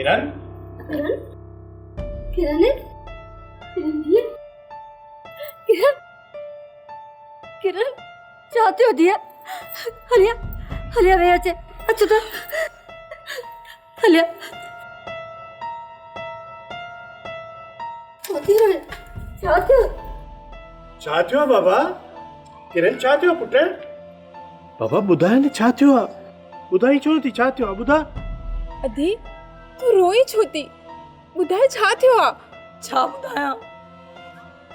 किरण किरण किरण है दिया किरण किरण चाहते हो दिया हलिया हलिया वे अचे अचुता हलिया चाहते हो बाबा किरण चाहते हो पुट बाबा ॿुधाए न छा थियो आहे ॿुधाई छो थी छा थियो आहे ॿुधा अधी तू रोई छो थी ॿुधाए छा थियो आहे छा ॿुधायां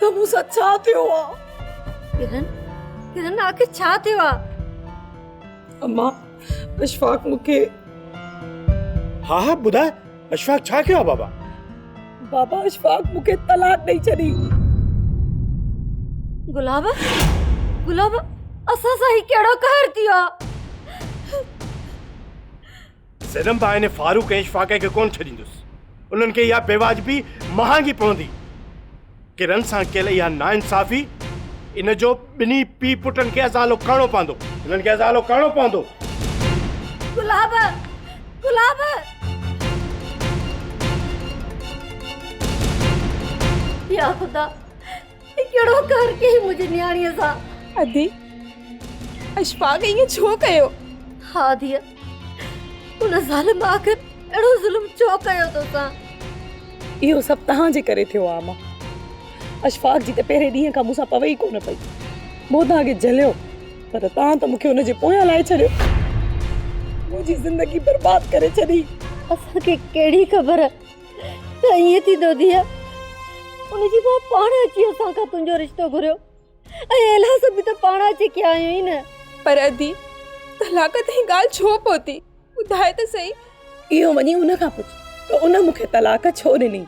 त मूंसां छा थियो आहे किरण किरण आखिर छा थियो आहे अम्मा अशफाक मूंखे हा हा ॿुधाए अशफाक छा कयो आहे बाबा बाबा अशफाक मूंखे तलाक ॾेई छॾी गुलाब गुलाब असां सां ही कहिड़ो कहर थियो आहे सदम भाई ने फारूक ऐं इशफाक खे कोन छॾींदुसि उन्हनि खे इहा बेवाजिबी महांगी पवंदी किरण सां कयल इहा नाइंसाफ़ी इन जो ॿिन्ही पीउ पुटनि खे अज़ालो करणो पवंदो हिननि खे अज़ालो करणो पवंदो गुलाब गुलाब या खुदा ये कहिड़ो कहर कई मुंहिंजी न्याणीअ सां अधी अशफाक ईअं छो कयो हा दिया उन ज़ालिम आखिर अहिड़ो ज़ुल्म छो कयो तोसां इहो सभु तव्हांजे करे थियो आहे अम्मा अशफाक जी त पहिरें ॾींहं खां मूंसां पवे ई कोन पई मूं तव्हांखे झलियो पर तव्हां त मूंखे हुनजे पोयां लाहे छॾियो मुंहिंजी ज़िंदगी बर्बाद करे छॾी असांखे कहिड़ी ख़बर त ईअं थींदो दिया उनजी मां पाण अची असां खां तुंहिंजो रिश्तो घुरियो ऐं एलास बि त पाण अची कया आहियूं ई न पर अधी तलाक ताईं ॻाल्हि छो पहुती ॿुधाए त सही इहो वञी उन खां पुछ त उन मूंखे तलाक छो ॾिनी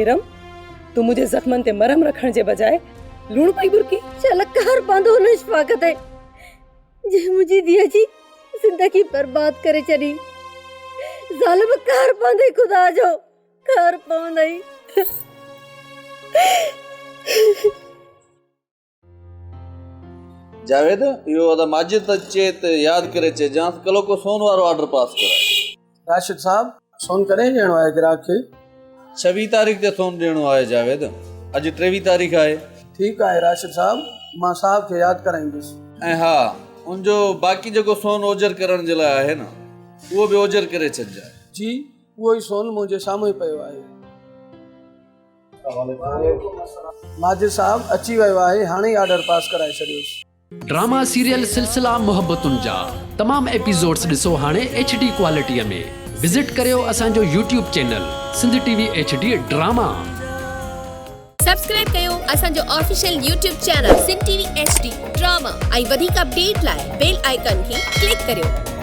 इरम तूं मुंहिंजे ज़ख़्मनि ते मरहम रखण जे बजाए लूण पई बुरकी चल कहर बांधो हुन इशफाक ते जे मुंहिंजी धीअ जी ज़िंदगी बर्बाद करे छॾी ज़ालिम कहर बांधे ख़ुदा जो कहर पवंदई जावेद इहो अदा माजिद अचे त यादि करे चइजां कल्ह को सोन वारो ऑर्डर पास कराए राशिद साहब सोन कॾहिं ॾियणो आहे ग्राहक खे 26 तारीख़ ते सोन ॾियणो आहे जावेद अॼु 23 तारीख़ आहे ठीकु आहे राशिद साहब मां साहब खे यादि कराईंदुसि ऐं हा उनजो बाक़ी जेको सोन ओजर करण जे लाइ आहे न उहो बि ओजर करे छॾिजांइ जी उहो ई सोन मुंहिंजे साम्हूं ई पियो आहे माजिद साहब अची वियो आहे हाणे ई ऑर्डर पास कराए छॾियोसि ड्रामा सीरियल सिलसिला मोहब्बतुनि जा तमाम एपिसोड्स ॾिसो हाणे HD क्वालिटीअ में विजिट करियो असांजो YouTube channel Sindh TV HD drama subscribe कयो असांजो official YouTube channel Sindh TV HD drama ऐं वधीक अपडेट लाइ बेल आइकन खे क्लिक करियो।